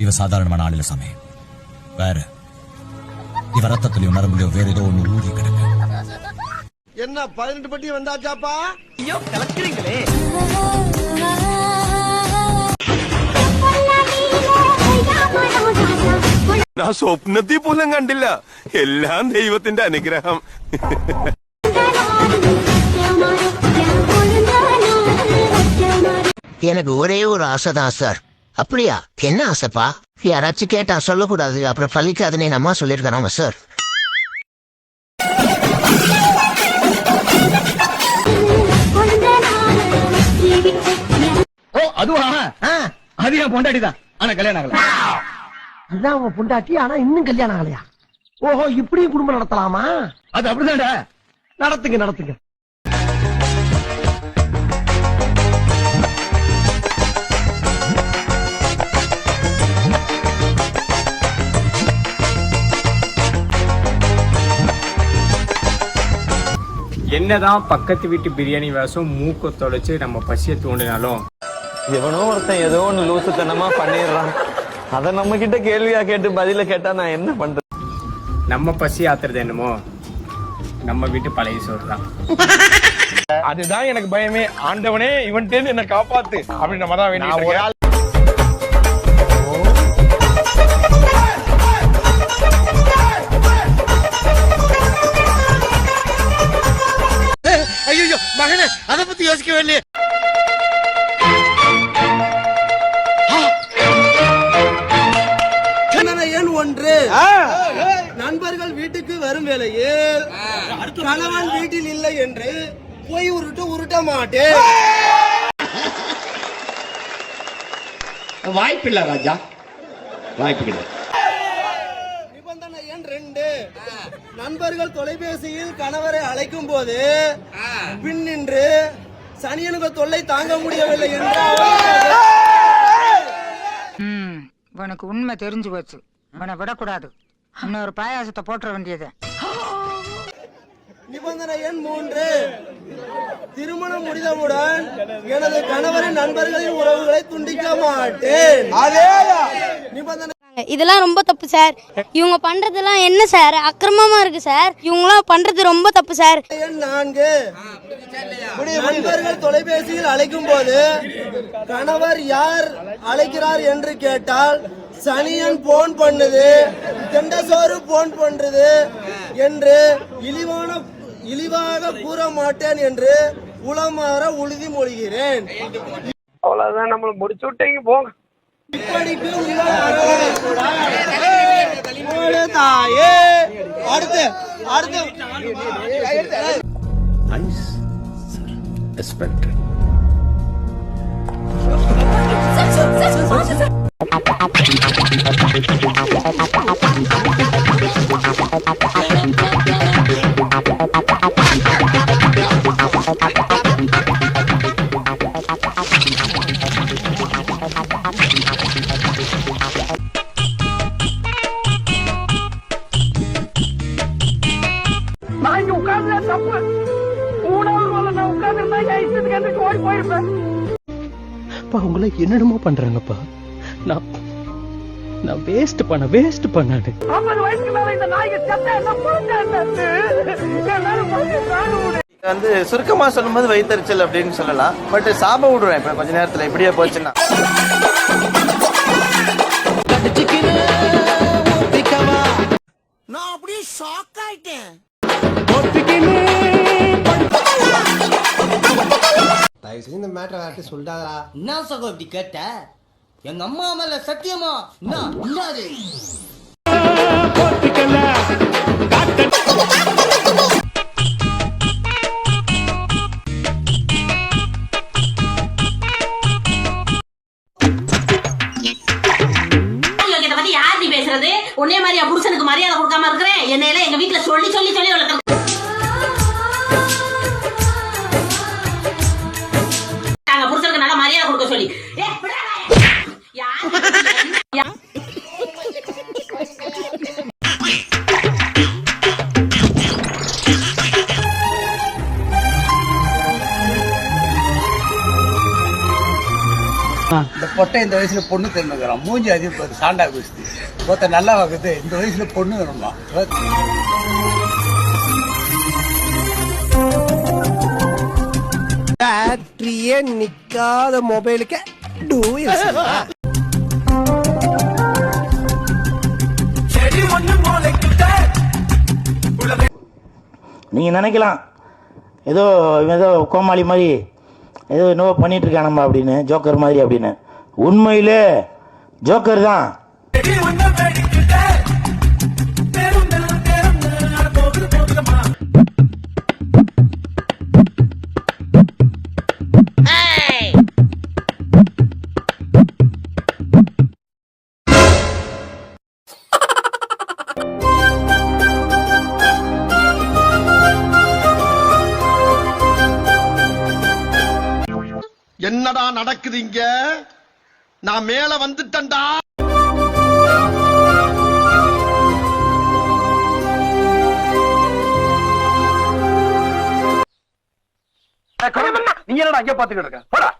இவ சாதாரணமான ஆள் இல்ல சாமி. வேற இவ ரத்தத்திலயும் நரம்புலயும் வேற ஏதோ ஒண்ணு ஊறி கிடக்கு. என்ன 18 பட்டி வந்தாச்சாப்பா? ஐயோ கலக்குறீங்களே. ഞാൻ സ്വപ്നത്തിൽ പോലും കണ്ടില്ല. എല്ലാം ദൈവത്തിന്റെ അനുഗ്രഹം. எனக்கு ஒரே ஒரு ஆசைதான் சார். அப்படியா? என்ன ஆசைப்பா? யாராச்சும் கேட்டா சொல்லக்கூடாது, அப்புறம் பழிக்காதுன்னு என் அம்மா சொல்லியிருக்கிறாங்க சார். ஓ அதுவா? அது என் பொண்டாட்டிதான், ஆனா கல்யாணம் ஆகல. அதான் உங்க பொண்டாட்டி, ஆனா இன்னும் கல்யாணம் ஆகலையா? ஓஹோ, இப்படியும் குடும்பம் நடத்தலாமா? அது அப்படிதான்டா. நடத்துங்க நடத்துங்க. என்னதான் பக்கத்து வீட்டு பிரியாணி வாசம் மூக்க தொலைச்சு நம்ம பசியை தூண்டினாலும் எவனோ ஒருத்தன் ஏதோ ஒண்ணு லூசுத்தனமா பண்ணிடுறான். அத நம்ம கிட்ட கேள்வியா கேட்டு பதில கேட்டா நான் என்ன பண்றது? நம்ம பசி ஆத்துறது என்னமோ நம்ம வீட்டு பழைய சோறு தான். அதுதான் எனக்கு பயமே. ஆண்டவனே இவன்ட்டு என்ன காப்பாத்து அப்படின்னு நம்ம தான் வேண்டிய. ஐயோ மகனே, அத பத்தி யோசிக்கவே இல்லையே. எண் 1, நண்பர்கள் வீட்டுக்கு வரும் வேளையில் கணவன் வீட்டில் இல்லை என்று போய் உருட்ட மாட்டேன். வாய்ப்பில்லை ராஜா, வாய்ப்பு கிடையாது. நிபந்தனை எண் 2, நண்பர்கள் தொலைபேசியில் கணவரை அழைக்கும் போது பின் நின்று சனியனுக்கு தொல்லை தாங்க முடியவில்லை என்றால் உனக்கு உண்மை தெரிஞ்சு போச்சு. உன்னை விடக்கூடாது. இன்னொரு பாயாசத்தை போட்டுற வேண்டியது. நிபந்தனை எண் 3, திருமணம் முடிந்தவுடன் எனது கணவரின் நண்பர்களின் உறவுகளை துண்டிக்க மாட்டேன். நிபந்தனை. இதெல்லாம் ரொம்ப தப்பு சார். இவங்க பண்றதெல்லாம் என்ன சார்? அக்கிரமமா இருக்கு சார். இவங்களாம் பண்றது ரொம்ப தப்பு சார். எண் 4, நண்பர்கள் தொலைபேசியில் அழைக்கும் போது கணவர் யார் அழைக்கிறார் என்று கேட்டால் சனியன் போன் பண்ணுது, தெண்டசோறு போன் பண்றது என்று இழிவாக கூற மாட்டேன் என்று உளமாற உறுதி மொழிகிறேன். அவ்வளவுதான், நம்மள முடிச்சு விட்டீங்க போங்க. இப்படிக்கு தாயே. அடுத்து உங்களை என்னென்னமோ பண்றாங்கப்பா. நான் வேஸ்ட் பண்ண 50 வயசுக்கு மேல இந்த நாய்க்கு வந்து சுருக்கமா சொல்லும்போது வயிற்றுச்சல் அப்படின்னு சொல்லலாம். பட் சாப விடுறேன் இப்ப கொஞ்ச நேரத்துல இப்படியே போச்சுன்னா. நான் அப்படியே ஷாக் ஆயிட்டேன். இந்த மேட்டர் யார்கிட்ட சொல்றாதா? என்ன சகோ இப்படி கேட்ட? எங்க அம்மா மேல சத்தியமா? இன்னாது யாரு பேசுறது? உன்னே மாதிரியா புருஷனுக்கு மரியாதை கொடுக்காம இருக்கிறேன்? என்னையில எங்க வீட்டுல சொல்லி சொல்லி சொல்லி வளர்க்க. புருஷனுக்கு நல்ல மரியாதை கொடுக்க சொல்லி இந்த பொட்டை இந்த வயசுல பொண்ணு தெரிஞ்சுக்கிறான் மூஞ்சி அதிகம் சாண்டா குஸ்தி ஒருத்த நல்லா வாக்குது இந்த வயசுல பொண்ணு வேணுமா பேட்டரியே நிக்காத மொபைலுக்கு நீங்க நினைக்கலாம் ஏதோ கோமாளி மாதிரி ஏதோ என்னவோ பண்ணிட்டு இருக்கானம்மா அப்படின்னு ஜோக்கர் மாதிரி அப்படின்னு உண்மையிலே ஜோக்கர் தான். என்னடா நடக்குது இங்க? நான் மேல வந்துட்டேன்டா. நீ என்னடா அங்கே பாத்துக்கிட்டு இருக்க? போடா.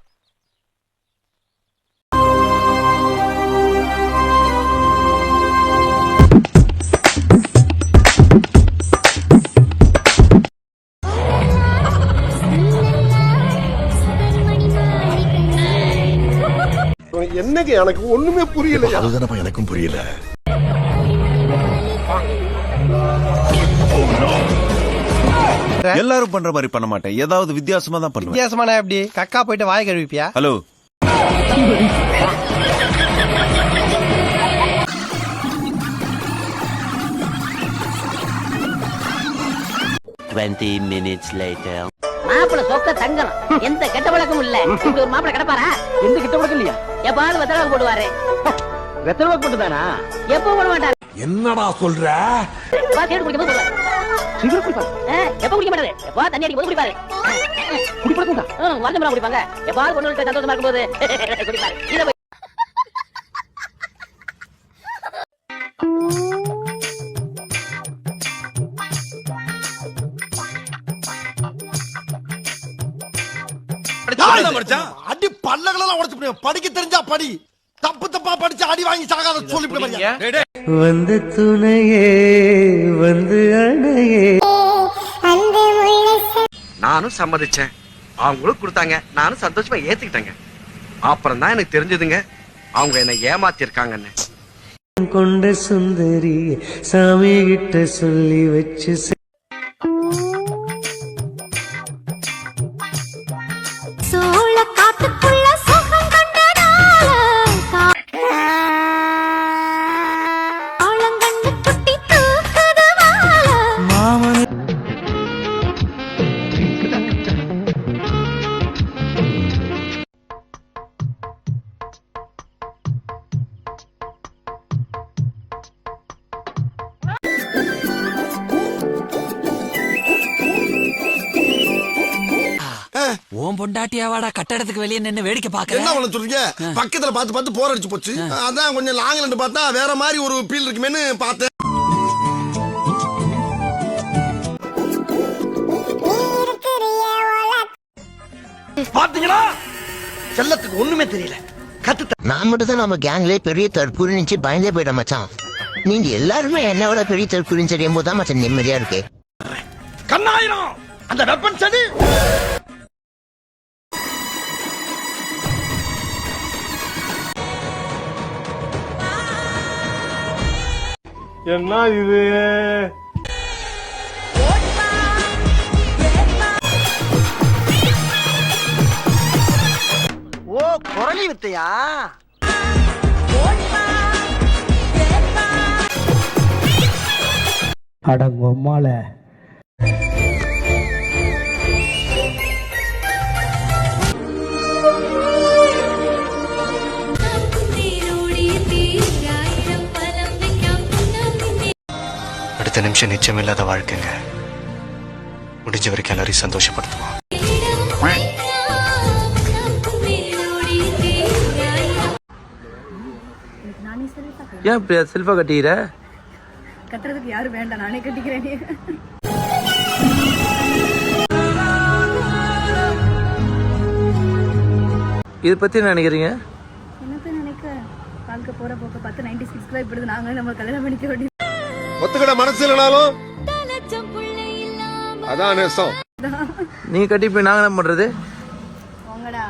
என்னங்க எனக்கு ஒண்ணுமே புரியல. அதுதானப்பா எனக்கும் புரியல. எல்லாரும் பண்ற மாதிரி பண்ண மாட்டேன். ஏதாவது வித்தியாசமா தான் பண்ணுவேன். வித்தியாசமான எப்படி? கக்கா போயிட்டு வாய் கழுவிப்பியா? ஹலோ. மாப்பிள சொக்க தங்கம் எந்த கெட்ட பழக்கமும் இல்ல. இப்படி ஒரு மாப்பிள கிடப்பாரா? எந்த கிட்ட பழக்கம் இல்லையா? எப்பாவது வெத்தலை போடுவாரு. வெத்தலை போட்டுதானா? எப்ப போட மாட்டாரு. என்னடா சொல்ற? தேடு குடிக்கும் போது சிகரெட் குடிப்பாரு. எப்ப குடிக்க மாட்டாரு. எப்பா தண்ணி அடிக்கும் போது குடிப்பாரு. குடிப்படா. வருஷம் குடிப்பாங்க. எப்பாவது பொண்ணு சந்தோஷமா இருக்கும்போது குடிப்பாரு. இத அடி பல்லகளெல்லாம் உடைச்சு படிக்க தெரிஞ்சா படி. தப்பு தப்பா படிச்சு அடி வாங்கி சாகாத சொல்லிவிடுவாங்க. வந்து துணையே வந்து அணையே. நானும் சம்மதிச்சேன். அவங்களும் கொடுத்தாங்க. நானும் சந்தோஷமா ஏத்துக்கிட்டேங்க. அப்புறம் தான் எனக்கு தெரிஞ்சதுங்க அவங்க என்ன ஏமாத்திருக்காங்கன்னு. கொண்ட சுந்தரி சாமி கிட்ட சொல்லி வச்சு ஓம் பொண்டாட்டியாவாடா கட்டடத்துக்கு வெளியே நின்னு வேடிக்கை பாக்க. என்ன பண்ண சொல்றீங்க? பக்கத்துல பார்த்து பார்த்து போர் அடிச்சு போச்சு. அதான் கொஞ்சம் லாங்ல பார்த்தா வேற மாதிரி ஒரு ஃபீல் இருக்குமேன்னு பார்த்தேன். பாத்தீங்களா? செல்லத்துக்கு ஒண்ணுமே தெரியல. நான் மட்டும் தான் நம்ம கேங்லயே பெரிய தற்கூரி நினைச்சு பயந்தே போயிட மச்சான். நீங்க எல்லாருமே என்ன விட பெரிய தற்கூரின்னு தெரியும் போதுதான் மச்சான் நிம்மதியா இருக்கு. கண்ணாயிரம் அந்த வெப்பன் சடி. என்ன இது? ஓ குரலி வித்தையா? அடங்கொம்மால அடுத்த நிமிஷம் நிச்சயமில்லாத வாழ்க்கைங்க. முடிஞ்ச வரைக்கும் எல்லாரையும் சந்தோஷப்படுத்துவோம். ஏன் பிரியா செல்ஃபா கட்டிக்கிற? கட்டுறதுக்கு யாரும் வேண்டாம், நானே கட்டிக்கிறேன். இதை பத்தி என்ன நினைக்கிறீங்க? வாழ்க்கை போற போக்க பார்த்து 96 இப்படி நாங்க நம்ம கல்யாணம் பண்ணிக்க வேண்டியது. ஒத்துக்கிட மனசு இல்லனாலும் அதான் நேசம். நீ கட்டி போய் நாங்க என்ன பண்றது? போங்கடா.